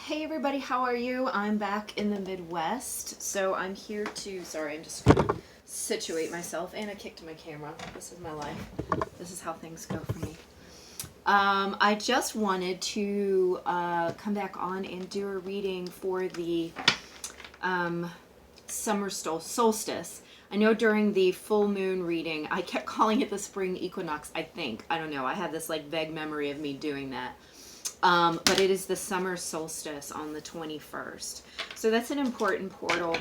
Hey everybody, how are you? I'm back in the Midwest, so I'm here to, sorry, I'm just gonna situate myself, and I kicked my camera. This is my life. This is how things go for me. I just wanted to come back on and do a reading for the Summer Solstice. I know during the full moon reading, I kept calling it the spring equinox, I think. I don't know, I have this like vague memory of me doing that. But it is the summer solstice on the 21st. So that's an important portal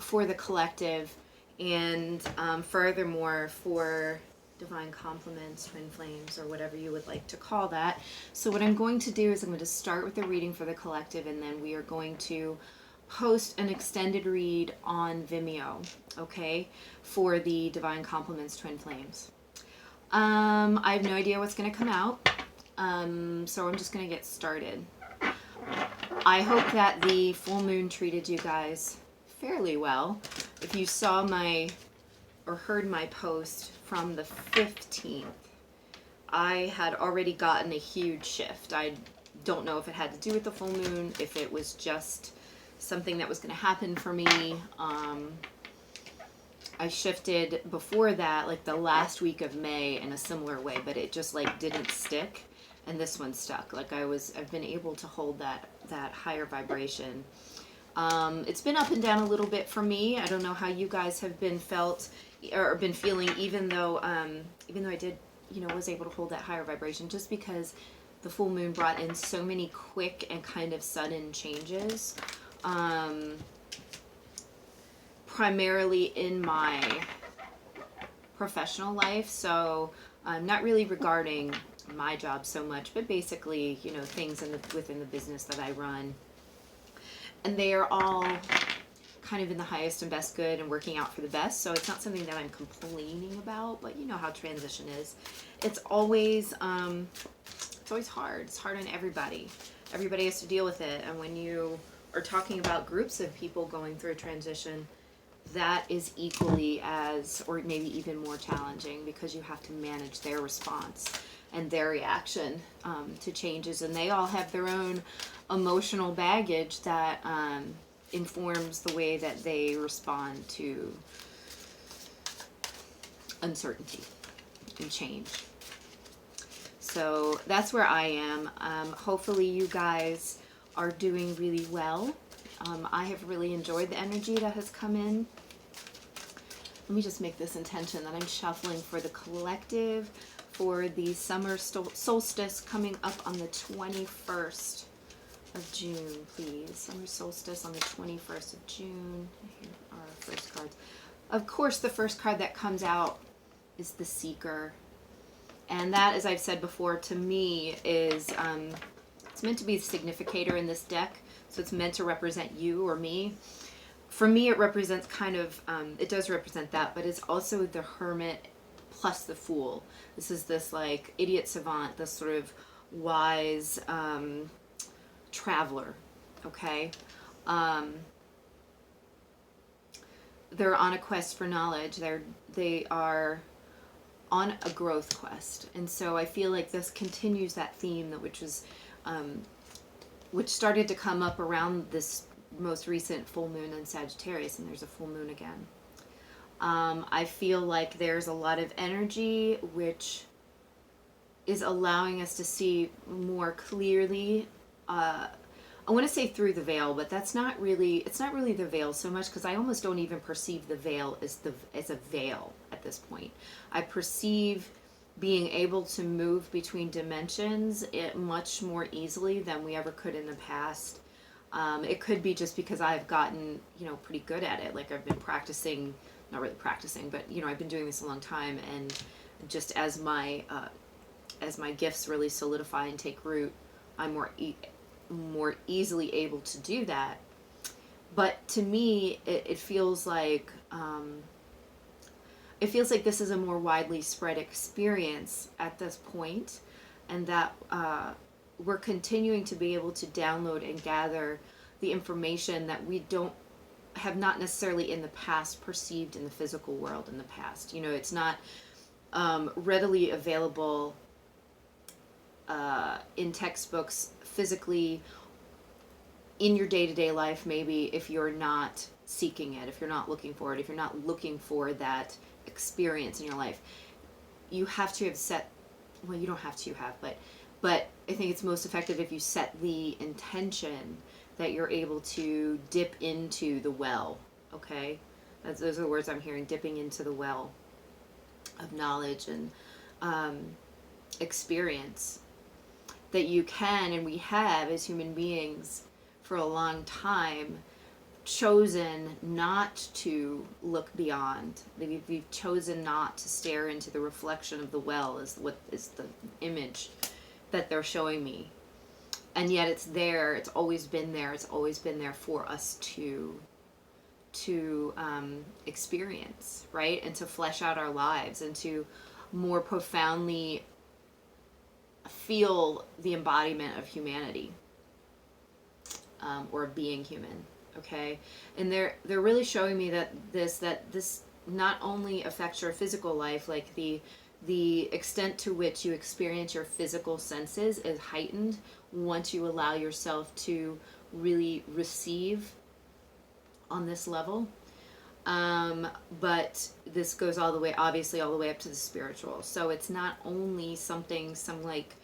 for the collective, and furthermore for divine complements, twin flames, or whatever you would like to call that. So what I'm going to do is I'm going to start with the reading for the collective, and then we are going to post an extended read on Vimeo, okay, for the divine complements, twin flames. I have no idea what's going to come out. So I'm just going to get started. I hope that the full moon treated you guys fairly well. If you saw my, or heard my post from the 15th, I had already gotten a huge shift. I don't know if it had to do with the full moon, if it was just something that was going to happen for me. I shifted before that, like the last week of May, in a similar way, but it just like didn't stick. And this one stuck. Like I've been able to hold that higher vibration. It's been up and down a little bit for me. I don't know how you guys have been feeling, even though I did, was able to hold that higher vibration, just because the full moon brought in so many quick and kind of sudden changes. Primarily in my professional life, so not really regarding my job so much, but basically, things within the business that I run. And they are all kind of in the highest and best good and working out for the best. So it's not something that I'm complaining about, but you know how transition is. It's always hard. It's hard on everybody. Everybody has to deal with it. And when you are talking about groups of people going through a transition, that is equally as, or maybe even more challenging, because you have to manage their response and their reaction to changes, and they all have their own emotional baggage that informs the way that they respond to uncertainty and change. So that's where I am. Hopefully you guys are doing really well. I have really enjoyed the energy that has come in. Let me just make this intention that I'm shuffling for the collective for the summer solstice coming up on the 21st of June, please. Summer solstice on the 21st of June. Here are our first cards. Of course, the first card that comes out is the Seeker. And that, as I've said before, to me is, it's meant to be the significator in this deck. So it's meant to represent you or me. For me, it represents kind of, it does represent that, but it's also the Hermit plus the Fool. This is this like idiot savant, this sort of wise traveler, okay? They're on a quest for knowledge. They are on a growth quest. And so I feel like this continues that theme which started to come up around this most recent full moon in Sagittarius, and there's a full moon again. I feel like there's a lot of energy which is allowing us to see more clearly. I want to say through the veil, but it's not really the veil so much, because I almost don't even perceive the veil as a veil at this point. I perceive being able to move between dimensions much more easily than we ever could in the past. It could be just because I've gotten, pretty good at it. Like I've been practicing, not really practicing, but I've been doing this a long time, and just as my gifts really solidify and take root, I'm more easily able to do that. But to me, it feels like this is a more widely spread experience at this point, and that we're continuing to be able to download and gather the information that we have not necessarily in the past perceived in the physical world in the past. It's not readily available in textbooks physically in your day-to-day life, maybe, if you're not seeking it, if you're not looking for it, if you're not looking for that experience in your life. You have to have set, well, you don't have to have, but I think it's most effective if you set the intention that you're able to dip into the well, okay? Those are the words I'm hearing, dipping into the well of knowledge and experience that you can, and we have as human beings for a long time, chosen not to look beyond. We've chosen not to stare into the reflection of the well, is what is the image that they're showing me. And yet it's there, it's always been there, it's always been there for us to experience, right? And to flesh out our lives and to more profoundly feel the embodiment of humanity, or being human. Okay, and they're really showing me that this not only affects your physical life, like the extent to which you experience your physical senses is heightened once you allow yourself to really receive on this level. But this goes all the way, obviously, all the way up to the spiritual. So it's not only some like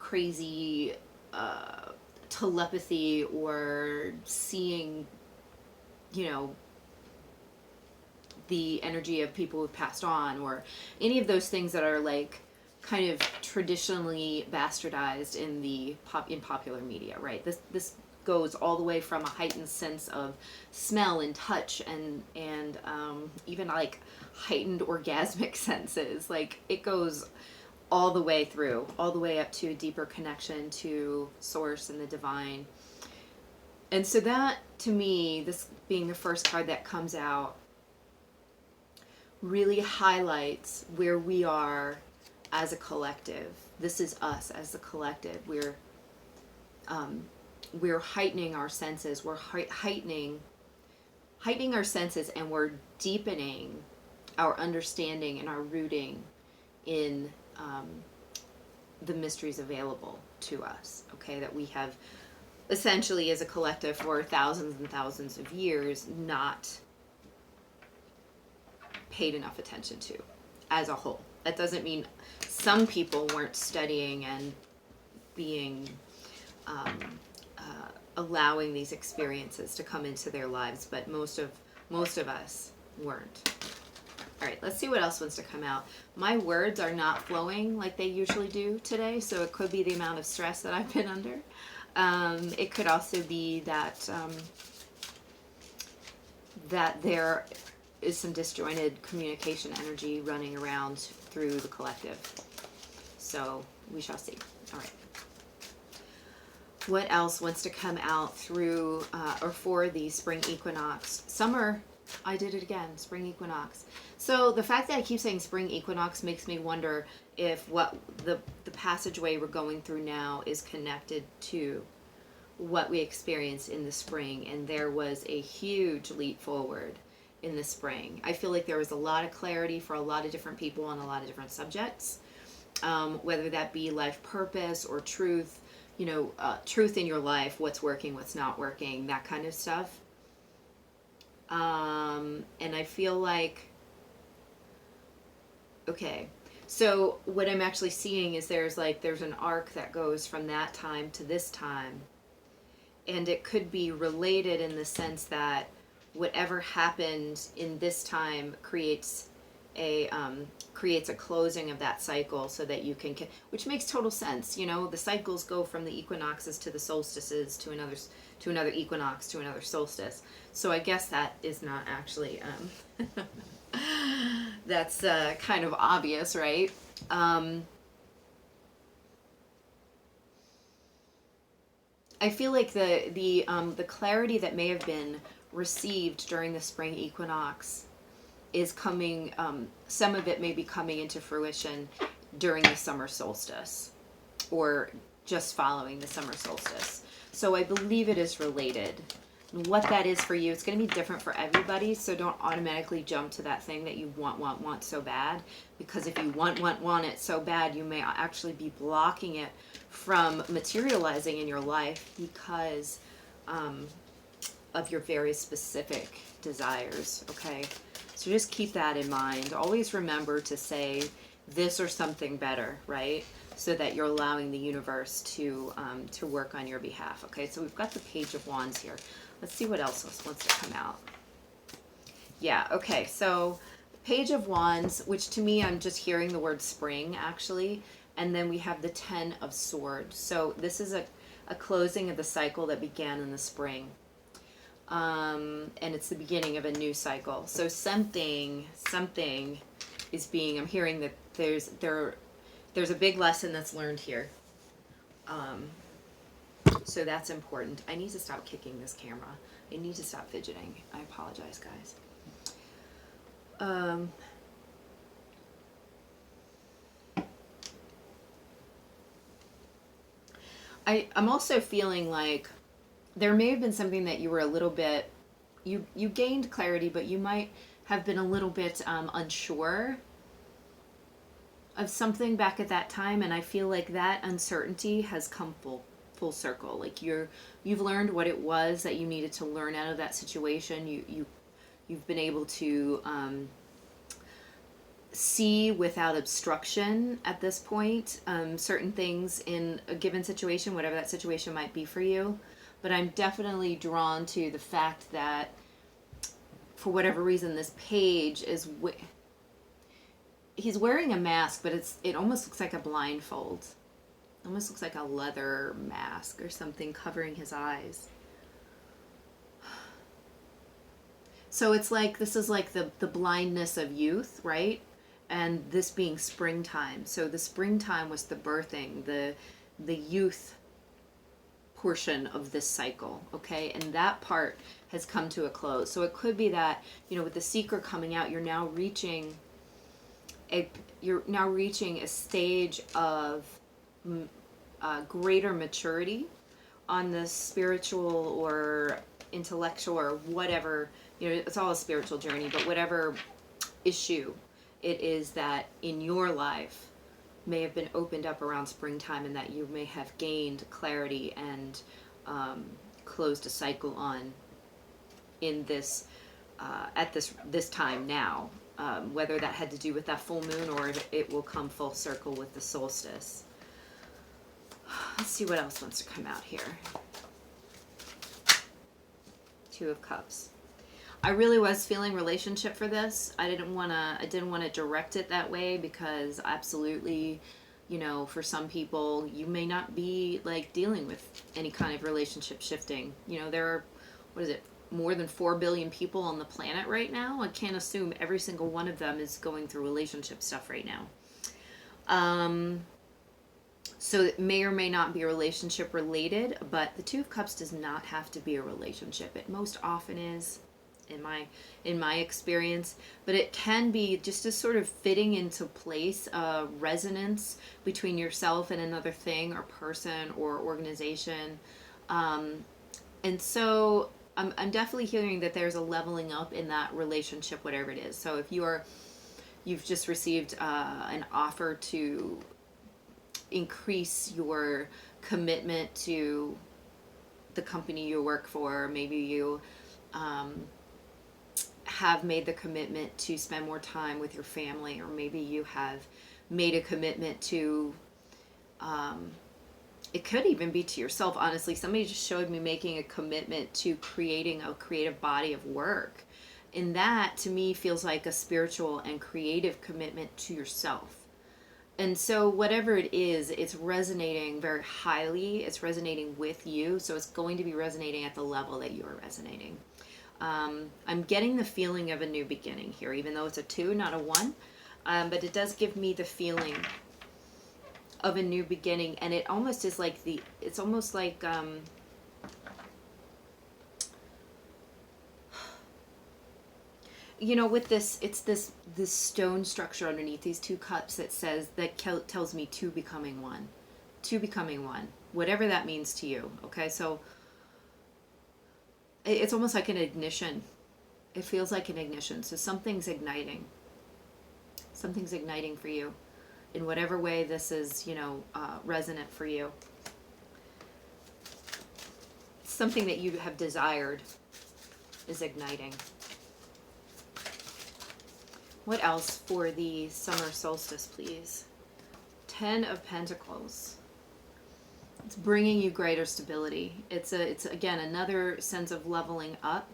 crazy telepathy or seeing, the energy of people who've passed on, or any of those things that are like kind of traditionally bastardized in popular media, right? This goes all the way from a heightened sense of smell and touch and even like heightened orgasmic senses. Like it goes all the way through, all the way up to a deeper connection to source and the divine. And so that, to me, this being the first card that comes out, really highlights where we are as a collective. This is us as a collective. We're heightening our senses. We're heightening our senses, and we're deepening our understanding and our rooting in the mysteries available to us, okay, that we have essentially as a collective for thousands and thousands of years not paid enough attention to as a whole. That doesn't mean some people weren't studying and being allowing these experiences to come into their lives, but most of us weren't. All right, let's see what else wants to come out. My words are not flowing like they usually do today, so it could be the amount of stress that I've been under. It could also be that that there is some disjointed communication energy running around through the collective. So we shall see. All right. What else wants to come out through or for the spring equinox? Summer, I did it again, spring equinox. So the fact that I keep saying spring equinox makes me wonder if what the passageway we're going through now is connected to what we experienced in the spring. And there was a huge leap forward in the spring. I feel like there was a lot of clarity for a lot of different people on a lot of different subjects, whether that be life purpose or truth, truth in your life, what's working, what's not working, that kind of stuff. And I feel like, okay, so what I'm actually seeing is there's an arc that goes from that time to this time, and it could be related in the sense that whatever happened in this time creates a closing of that cycle, so that you can, which makes total sense. The cycles go from the equinoxes to the solstices to another equinox to another solstice. So I guess that is not actually that's kind of obvious, right? I feel like the clarity that may have been received during the spring equinox is coming, some of it may be coming into fruition during the summer solstice or just following the summer solstice. So I believe it is related. And what that is for you, it's going to be different for everybody, so don't automatically jump to that thing that you want so bad, because if you want it so bad, you may actually be blocking it from materializing in your life because of your very specific desires, okay? So just keep that in mind. Always remember to say this or something better, right? So that you're allowing the universe to work on your behalf, okay? So we've got the Page of Wands here. Let's see what else wants to come out. Yeah, okay, so Page of Wands, which to me, I'm just hearing the word spring, actually. And then we have the Ten of Swords. So this is a closing of the cycle that began in the spring. And it's the beginning of a new cycle. So something is being, I'm hearing that there's a big lesson that's learned here. So that's important. I need to stop kicking this camera. I need to stop fidgeting. I apologize, guys. I'm also feeling like there may have been something that you were a little bit, you gained clarity, but you might have been a little bit unsure of something back at that time, and I feel like that uncertainty has come full circle. Like you've learned what it was that you needed to learn out of that situation. You've been able to see without obstruction at this point certain things in a given situation, whatever that situation might be for you. But I'm definitely drawn to the fact that for whatever reason this page is he's wearing a mask, but it almost looks like a blindfold. It almost looks like a leather mask or something covering his eyes. So it's like, this is like the blindness of youth, right? And this being springtime. So the springtime was the birthing, the youth portion of this cycle, okay? And that part has come to a close. So it could be that, with the Seeker coming out, you're now reaching a stage of greater maturity on the spiritual or intellectual or whatever, it's all a spiritual journey, but whatever issue it is that in your life may have been opened up around springtime, and that you may have gained clarity and closed a cycle on in this at this time now, whether that had to do with that full moon or if it will come full circle with the solstice. Let's see what else wants to come out here. Two of Cups. I really was feeling relationship for this. I didn't want to direct it that way because absolutely, for some people, you may not be like dealing with any kind of relationship shifting. There are, more than 4 billion people on the planet right now. I can't assume every single one of them is going through relationship stuff right now. So it may or may not be relationship related, but the Two of Cups does not have to be a relationship. It most often is, in my experience, but it can be just a sort of fitting into place, a resonance between yourself and another thing or person or organization. And so I'm definitely hearing that there's a leveling up in that relationship, whatever it is. So if you've just received an offer to increase your commitment to the company you work for, maybe you have made the commitment to spend more time with your family, or maybe you have made a commitment to it could even be to yourself. Honestly, somebody just showed me making a commitment to creating a creative body of work, and that to me feels like a spiritual and creative commitment to yourself. And so whatever it is, it's resonating very highly. It's resonating with you, so it's going to be resonating at the level that you are resonating. I'm getting the feeling of a new beginning here, even though it's a 2, not a 1. But it does give me the feeling of a new beginning, and it almost is like it's almost like with this, it's this stone structure underneath these 2 cups that says, that tells me two becoming one, whatever that means to you. Okay, so it's almost like an ignition. It feels like an ignition. So something's igniting for you. in whatever way this is, resonant for you. Something that you have desired is igniting. What else for the summer solstice, please? 10 of Pentacles. It's bringing you greater stability. It's again another sense of leveling up.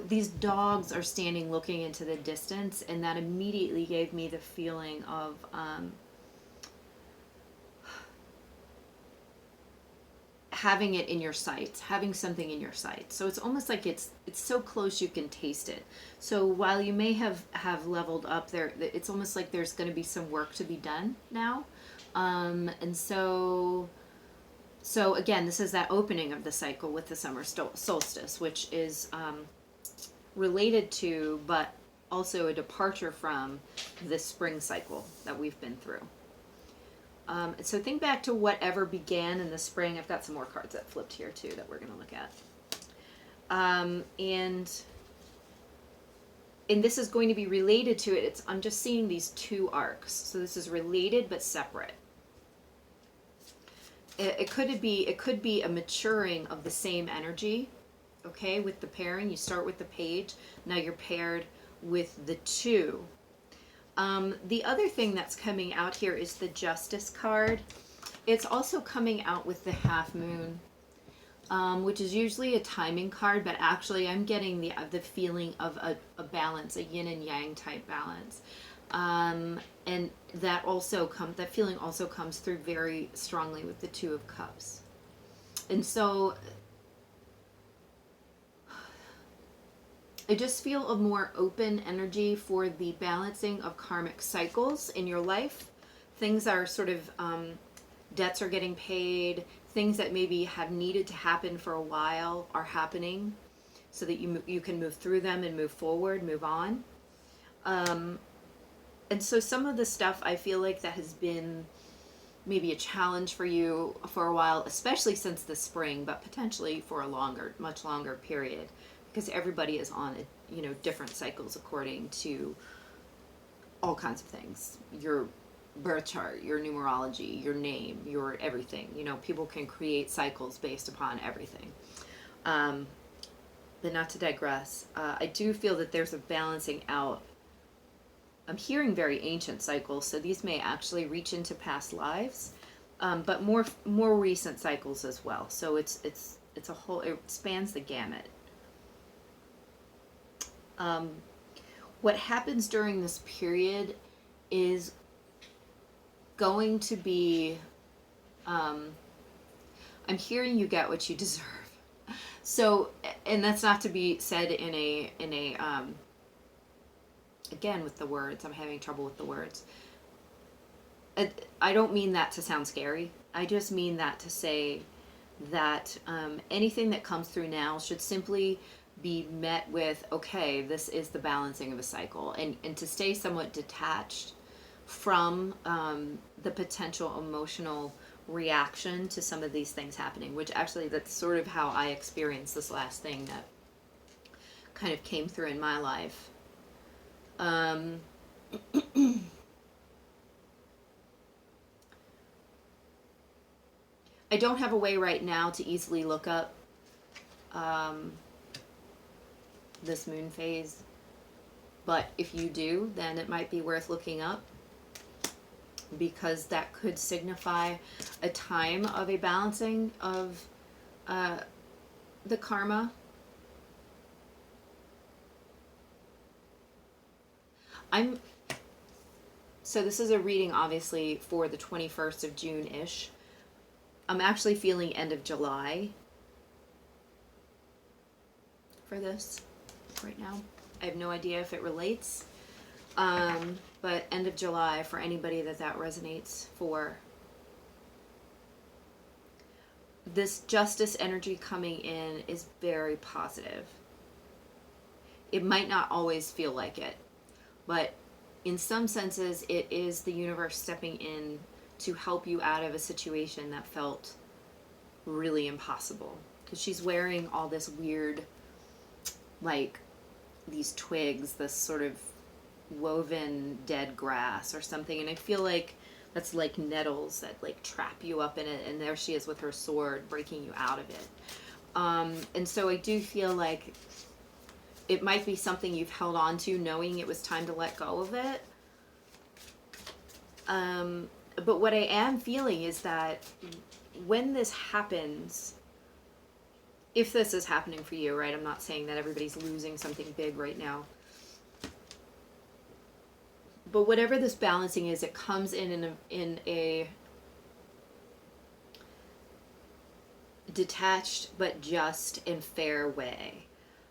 These dogs are standing looking into the distance, and that immediately gave me the feeling of having it in your sights, having something in your sights. So it's almost like it's so close you can taste it. So while you may have leveled up there, it's almost like there's going to be some work to be done now. And so again, this is that opening of the cycle with the summer solstice, which is related to, but also a departure from this spring cycle that we've been through. So think back to whatever began in the spring. I've got some more cards that flipped here too that we're going to look at. And this is going to be related to it. I'm just seeing these two arcs. So this is related but separate. It could be a maturing of the same energy. Okay, with the pairing, you start with the page. Now you're paired with the two. The other thing that's coming out here is the Justice card. It's also coming out with the half moon, which is usually a timing card, but actually I'm getting the feeling of a balance, a yin and yang type balance. And that feeling also comes through very strongly with the Two of Cups. And so I just feel a more open energy for the balancing of karmic cycles in your life. Things are sort of, debts are getting paid, things that maybe have needed to happen for a while are happening so that you can move through them and move forward, move on. And so some of the stuff I feel like that has been maybe a challenge for you for a while, especially since the spring, but potentially for a much longer period. Because everybody is on different cycles according to all kinds of things. Your birth chart, your numerology, your name, your everything. People can create cycles based upon everything. But not to digress, I do feel that there's a balancing out. I'm hearing very ancient cycles, so these may actually reach into past lives, but more recent cycles as well. So it's a whole. It spans the gamut. What happens during this period is going to be, I'm hearing you get what you deserve. So, and that's not to be said in a again, with the words, I'm having trouble with the words. I don't mean that to sound scary. I just mean that to say that anything that comes through now should simply be met with, okay, this is the balancing of a cycle, and to stay somewhat detached from the potential emotional reaction to some of these things happening, which actually that's sort of how I experienced this last thing that kind of came through in my life. I don't have a way right now to easily look up this moon phase, but if you do, then it might be worth looking up, because that could signify a time of a balancing of the karma. So this is a reading obviously for the 21st of June-ish. I'm actually feeling end of July for this right now. I have no idea if it relates, but end of July for anybody that resonates for. This justice energy coming in is very positive. It might not always feel like it, but in some senses it is the universe stepping in to help you out of a situation that felt really impossible. Because she's wearing all this weird, like, these twigs, this sort of woven dead grass or something, and I feel like that's like nettles that like trap you up in it, and there she is with her sword breaking you out of it. And so I do feel like it might be something you've held on to knowing it was time to let go of it. But what I am feeling is that when this happens, if this is happening for you, right? I'm not saying that everybody's losing something big right now. But whatever this balancing is, it comes in a detached but just and fair way.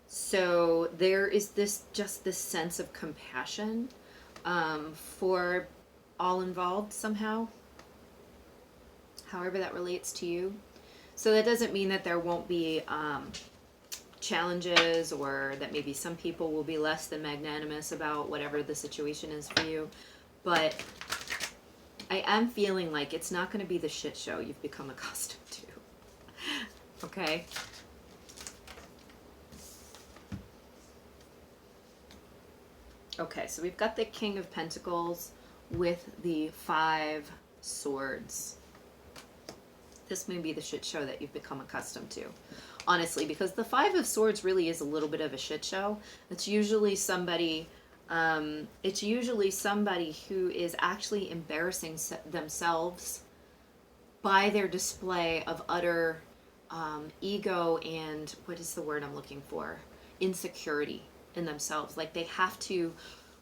So there is this sense of compassion for all involved somehow, however that relates to you. So that doesn't mean that there won't be challenges, or that maybe some people will be less than magnanimous about whatever the situation is for you. But I am feeling like it's not going to be the shit show you've become accustomed to. Okay? Okay, so we've got the King of Pentacles with the 5 swords. This may be the shit show that you've become accustomed to. Honestly, because the 5 of Swords really is a little bit of a shit show. It's usually somebody who is actually embarrassing themselves by their display of utter ego and, what is the word I'm looking for? Insecurity in themselves. Like they have to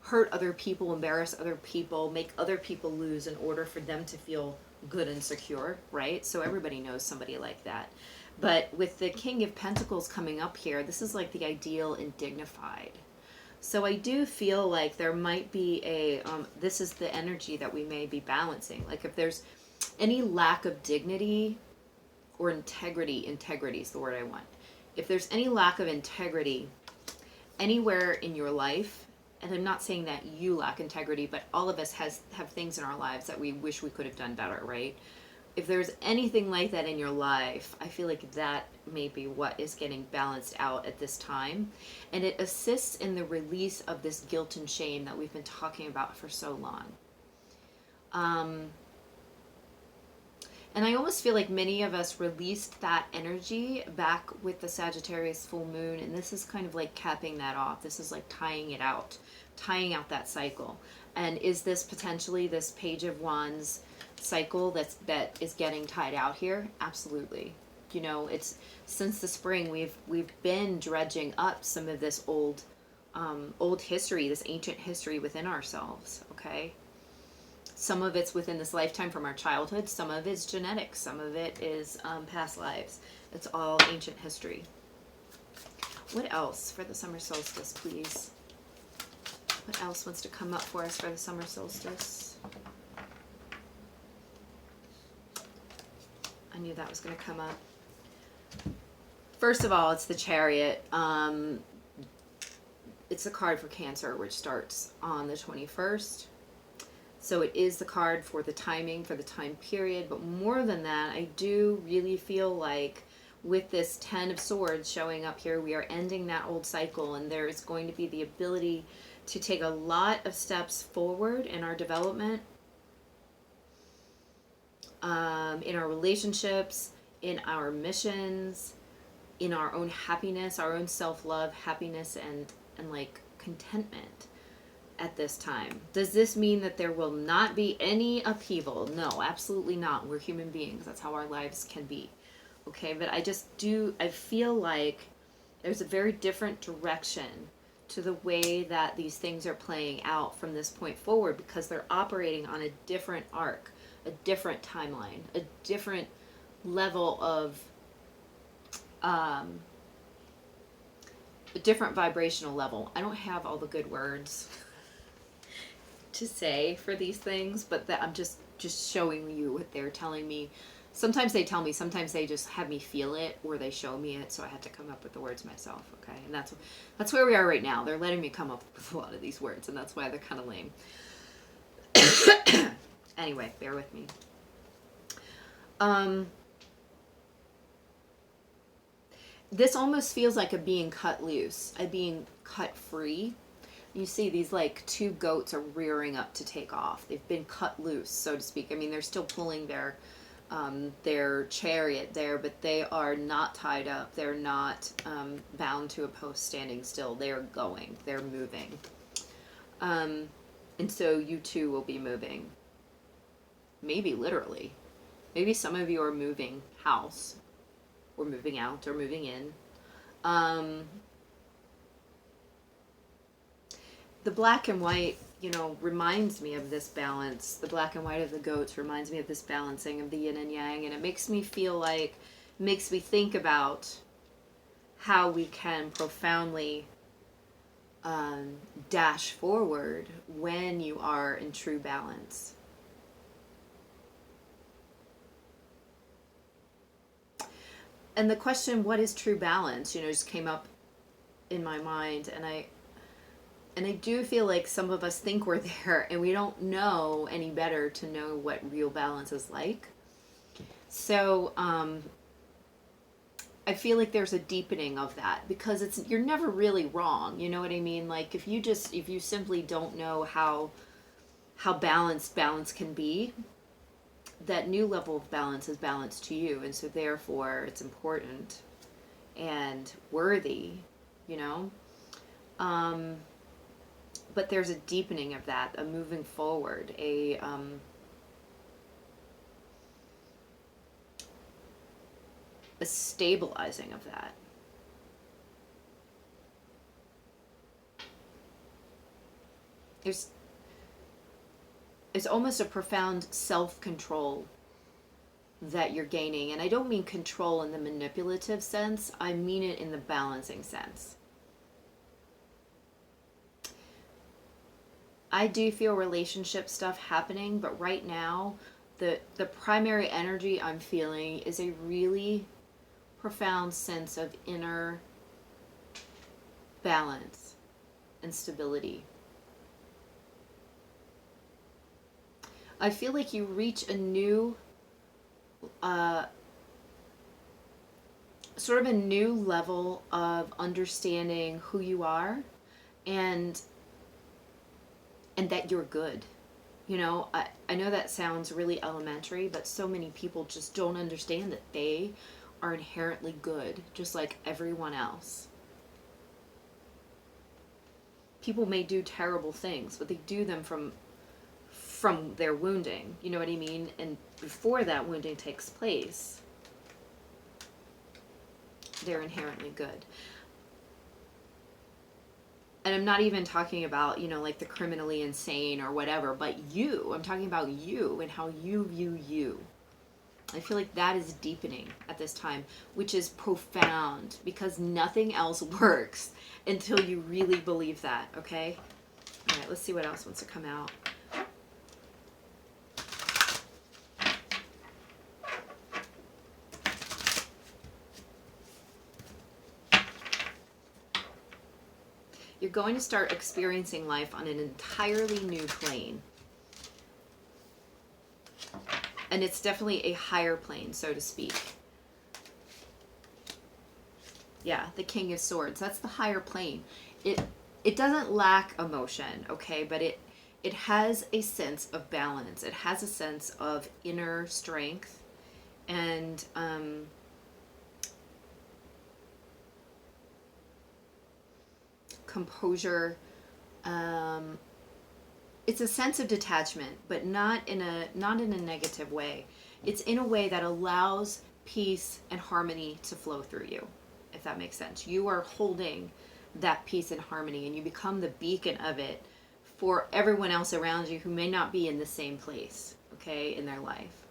hurt other people, embarrass other people, make other people lose in order for them to feel good and secure, right? So everybody knows somebody like that. But with the King of Pentacles coming up here, this is like the ideal and dignified. So I do feel like there might be a, this is the energy that we may be balancing. Like if there's any lack of dignity or integrity is the word I want. If there's any lack of integrity anywhere in your life, and I'm not saying that you lack integrity, but all of us have things in our lives that we wish we could have done better, right? If there's anything like that in your life, I feel like that may be what is getting balanced out at this time. And it assists in the release of this guilt and shame that we've been talking about for so long. And I almost feel like many of us released that energy back with the Sagittarius full moon. And this is kind of like capping that off. This is like tying out that cycle. And is this potentially this Page of Wands cycle that is getting tied out here? Absolutely. You know, it's since the spring we've been dredging up some of this old history, this ancient history within ourselves. Okay. Some of it's within this lifetime from our childhood. Some of it's genetics. Some of it is past lives. It's all ancient history. What else for the summer solstice, please? What else wants to come up for us for the summer solstice? I knew that was going to come up. First of all, it's the Chariot. It's a card for Cancer, which starts on the 21st. So it is the card for the timing, for the time period. But more than that, I do really feel like with this 10 of Swords showing up here, we are ending that old cycle. And there is going to be the ability to take a lot of steps forward in our development, in our relationships, in our missions, in our own happiness, our own self-love, happiness, and like contentment at this time. Does this mean that there will not be any upheaval? No, absolutely not. We're human beings. That's how our lives can be. Okay, but I feel like there's a very different direction to the way that these things are playing out from this point forward, because they're operating on a different arc, a different timeline, a different level of a different vibrational level. I don't have all the good words to say for these things, but that I'm just showing you what they're telling me. Sometimes they tell me, sometimes they just have me feel it, or they show me it, so I had to come up with the words myself. Okay, and that's where we are right now. They're letting me come up with a lot of these words, and that's why they're kind of lame. Anyway, bear with me. This almost feels like a being cut loose, a being cut free. You see these like two goats are rearing up to take off. They've been cut loose, so to speak. I mean, they're still pulling their chariot there, but they are not tied up. They're not bound to a post standing still. They're going. They're moving. And so you too will be moving. Maybe literally. Maybe some of you are moving house, or moving out, or moving in. The black and white, you know, reminds me of this balance. The black and white of the goats reminds me of this balancing of the yin and yang. And it makes me feel like, makes me think about how we can profoundly dash forward when you are in true balance. And the question, what is true balance, you know, just came up in my mind. And I do feel like some of us think we're there and we don't know any better to know what real balance is like. So I feel like there's a deepening of that, because you're never really wrong. You know what I mean? Like if you simply don't know how balanced balance can be, that new level of balance is balance to you. And so therefore it's important and worthy, you know? But there's a deepening of that, a moving forward, a stabilizing of that. There's almost a profound self-control that you're gaining. And I don't mean control in the manipulative sense. I mean it in the balancing sense. I do feel relationship stuff happening, but right now, the primary energy I'm feeling is a really profound sense of inner balance and stability. I feel like you reach a new, sort of a new level of understanding who you are and that you're good. You know, I know that sounds really elementary, but so many people just don't understand that they are inherently good, just like everyone else. People may do terrible things, but they do them from their wounding, you know what I mean? And before that wounding takes place, they're inherently good. And I'm not even talking about, you know, like the criminally insane or whatever, but I'm talking about you and how you view you. I feel like that is deepening at this time, which is profound, because nothing else works until you really believe that, okay? All right, let's see what else wants to come out. You're going to start experiencing life on an entirely new plane. And it's definitely a higher plane, so to speak. Yeah, the King of Swords. That's the higher plane. It doesn't lack emotion, okay? But it has a sense of balance. It has a sense of inner strength and composure. It's a sense of detachment, but not in a negative way. It's in a way that allows peace and harmony to flow through you, if that makes sense. You are holding that peace and harmony, and you become the beacon of it for everyone else around you who may not be in the same place, okay, in their life.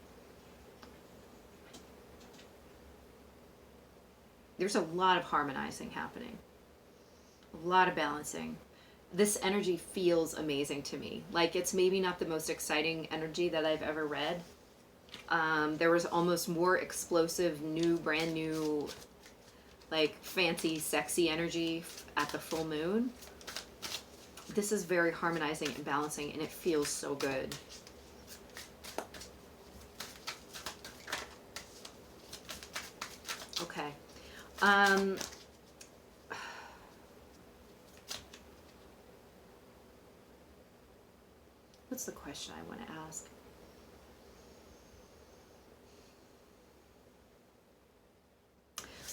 There's a lot of harmonizing happening. A lot of balancing. This energy feels amazing to me. Like, it's maybe not the most exciting energy that I've ever read. There was almost more explosive, brand new, like fancy, sexy energy at the full moon. This is very harmonizing and balancing, and it feels so good. Okay. What's the question I want to ask?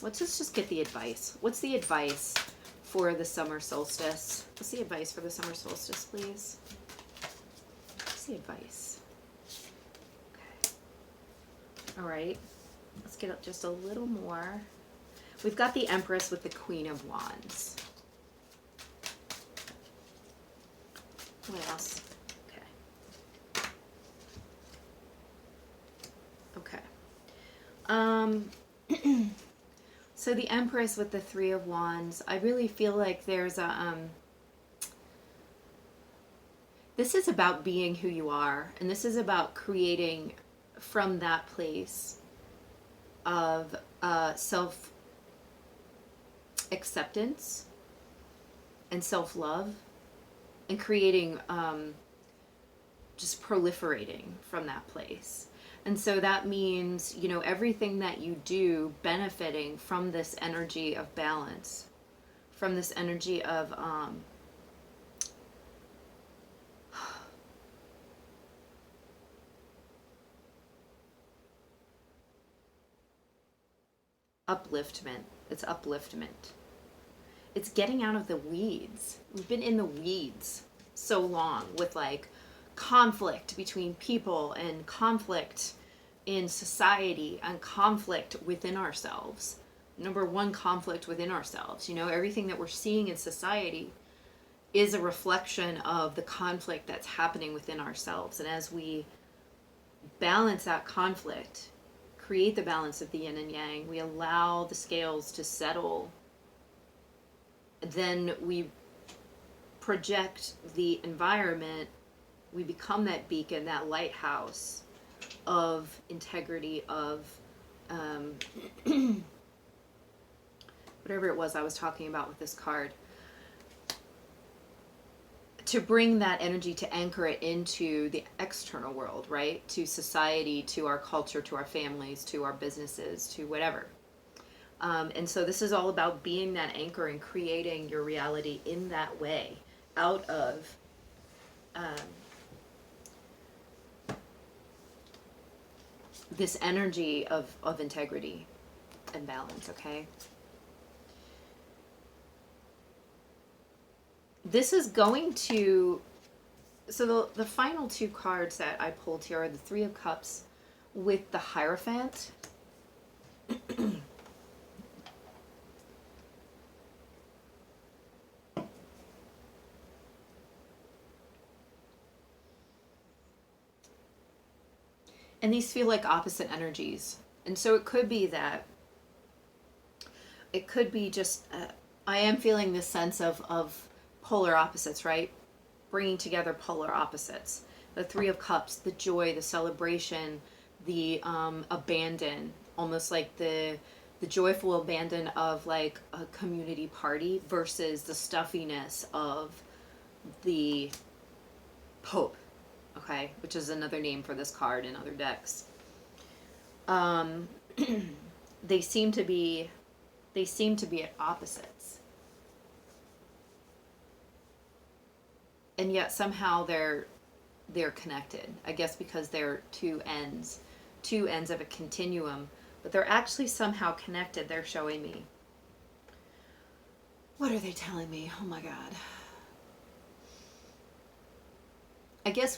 Let's just get the advice. What's the advice for the summer solstice? What's the advice for the summer solstice, please? What's the advice? Okay. All right. Let's get up just a little more. We've got the Empress with the Queen of Wands. What else? Okay. Okay. So the Empress with the Three of Wands, I really feel like there's a, this is about being who you are, and this is about creating from that place of self-acceptance and self-love, and creating, just proliferating from that place. And so that means, you know, everything that you do benefiting from this energy of balance, from this energy of upliftment. It's upliftment. It's getting out of the weeds. We've been in the weeds so long with like conflict between people and conflict in society and conflict within ourselves. Number one, conflict within ourselves. You know, everything that we're seeing in society is a reflection of the conflict that's happening within ourselves. And as we balance that conflict, create the balance of the yin and yang, we allow the scales to settle, then we project the environment, we become that beacon, that lighthouse of integrity, of whatever it was I was talking about with this card, to bring that energy, to anchor it into the external world, right? To society, to our culture, to our families, to our businesses, to whatever. And so this is all about being that anchor and creating your reality in that way, out of this energy of integrity and balance, okay? This is going to, so the final two cards that I pulled here are the Three of Cups with the Hierophant. And these feel like opposite energies. And so it could be that, it could be just, I am feeling this sense of polar opposites, right? Bringing together polar opposites. The Three of Cups, the joy, the celebration, the abandon, almost like the joyful abandon of like a community party versus the stuffiness of the Pope, okay, which is another name for this card in other decks. They seem to be at opposites. And yet somehow they're connected. I guess because they're two ends of a continuum, but they're actually somehow connected. They're showing me. What are they telling me? Oh my God. I guess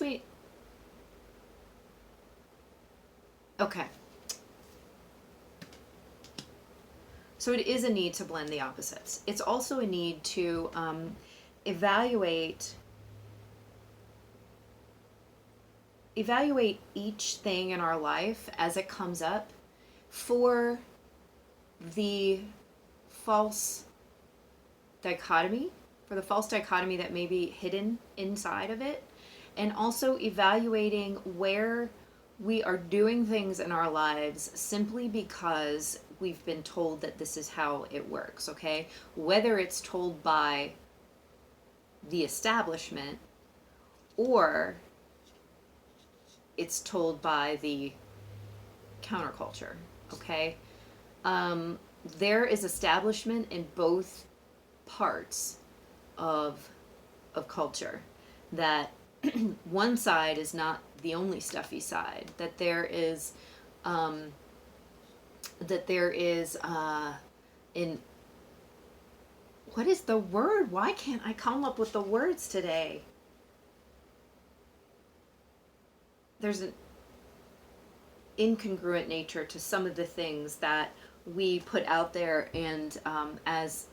okay. So it is a need to blend the opposites. It's also a need to evaluate each thing in our life as it comes up for the false dichotomy, that may be hidden inside of it, and also evaluating where we are doing things in our lives simply because we've been told that this is how it works, okay? Whether it's told by the establishment or it's told by the counterculture, okay? There is establishment in both parts of culture that one side is not the only stuffy side, that there is in what is the word? Why can't I come up with the words today? There's an incongruent nature to some of the things that we put out there, and as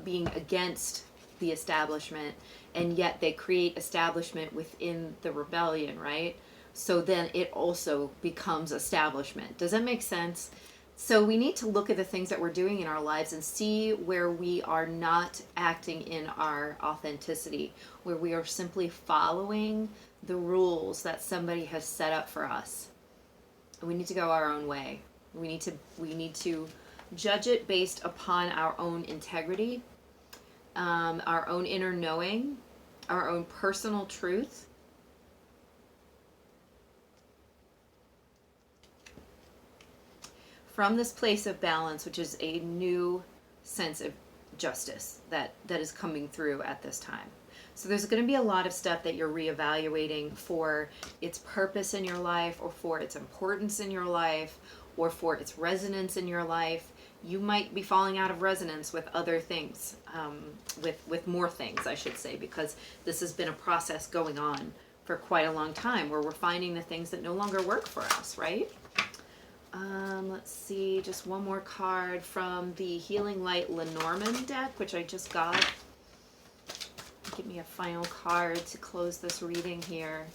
being against the establishment, and yet they create establishment within the rebellion, right? So then it also becomes establishment. Does that make sense? So we need to look at the things that we're doing in our lives and see where we are not acting in our authenticity, where we are simply following the rules that somebody has set up for us. We need to go our own way. We need to judge it based upon our own integrity, our own inner knowing, our own personal truth. From this place of balance, which is a new sense of justice that is coming through at this time. So there's going to be a lot of stuff that you're reevaluating for its purpose in your life, or for its importance in your life, or for its resonance in your life. You might be falling out of resonance with other things, with more things, I should say, because this has been a process going on for quite a long time, where we're finding the things that no longer work for us, right? Let's see, just one more card from the Healing Light Lenormand deck, which I just got. Give me a final card to close this reading here.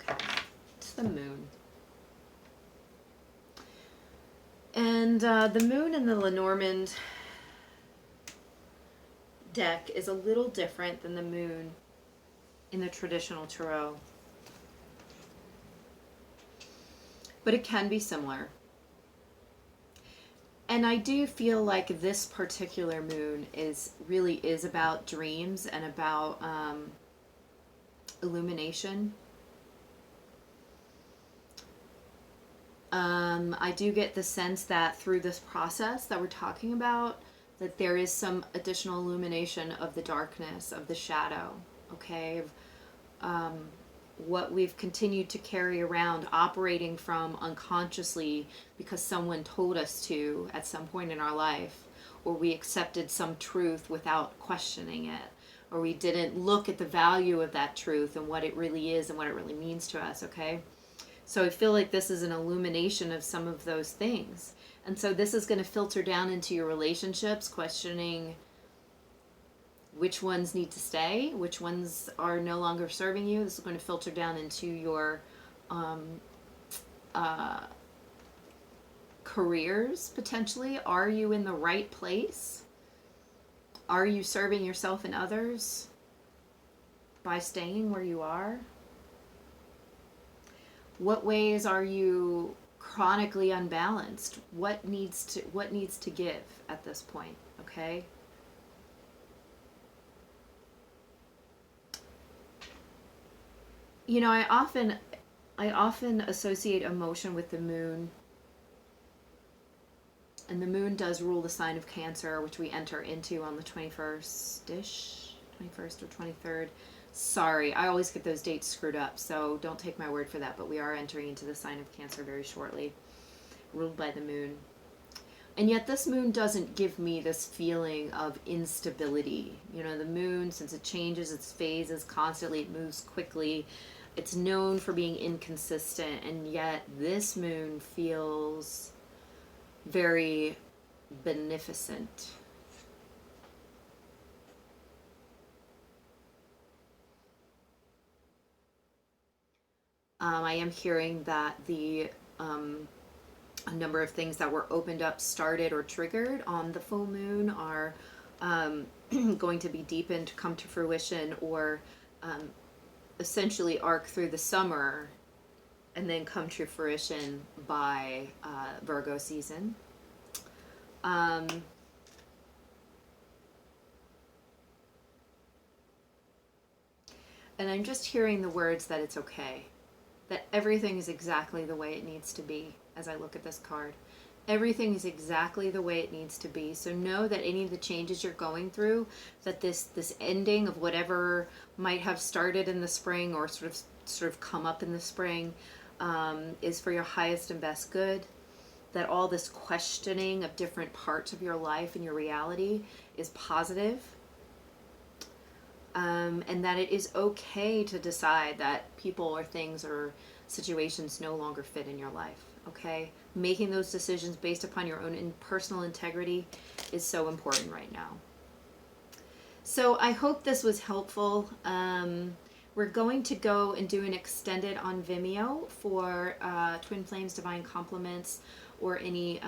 Okay, it's the moon. And the moon in the Lenormand deck is a little different than the moon in the traditional tarot, but it can be similar. And I do feel like this particular moon really is about dreams and about illumination. I do get the sense that through this process that we're talking about, that there is some additional illumination of the darkness, of the shadow, okay? What we've continued to carry around, operating from unconsciously because someone told us to at some point in our life, or we accepted some truth without questioning it, or we didn't look at the value of that truth and what it really is and what it really means to us, okay? So I feel like this is an illumination of some of those things. And so this is going to filter down into your relationships, questioning which ones need to stay, which ones are no longer serving you. This is going to filter down into your careers, potentially. Are you in the right place? Are you serving yourself and others by staying where you are? What ways are you chronically unbalanced? What needs to give at this point, okay? You know, I often associate emotion with the moon. And the moon does rule the sign of Cancer, which we enter into on the 21st-ish, 21st or 23rd. Sorry, I always get those dates screwed up, so don't take my word for that, but we are entering into the sign of Cancer very shortly, ruled by the moon. And yet this moon doesn't give me this feeling of instability. You know, the moon, since it changes its phases constantly, it moves quickly, it's known for being inconsistent, and yet this moon feels very beneficent. I am hearing that a number of things that were opened up, started, or triggered on the full moon are going to be deepened, come to fruition, or essentially arc through the summer and then come to fruition by Virgo season. And I'm just hearing the words that it's okay, that everything is exactly the way it needs to be as I look at this card. Everything is exactly the way it needs to be. So know that any of the changes you're going through, that this ending of whatever might have started in the spring or sort of come up in the spring, is for your highest and best good. That all this questioning of different parts of your life and your reality is positive. And that it is okay to decide that people or things or situations no longer fit in your life. Okay? Making those decisions based upon your own personal integrity is so important right now. So I hope this was helpful. We're going to go and do an extended on Vimeo for Twin Flames Divine Compliments or any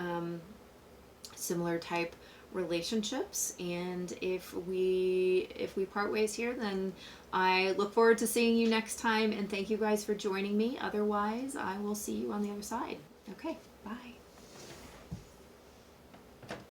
similar type relationships. And if we part ways here, then I look forward to seeing you next time, and thank you guys for joining me. Otherwise, I will see you on the other side. Okay, bye.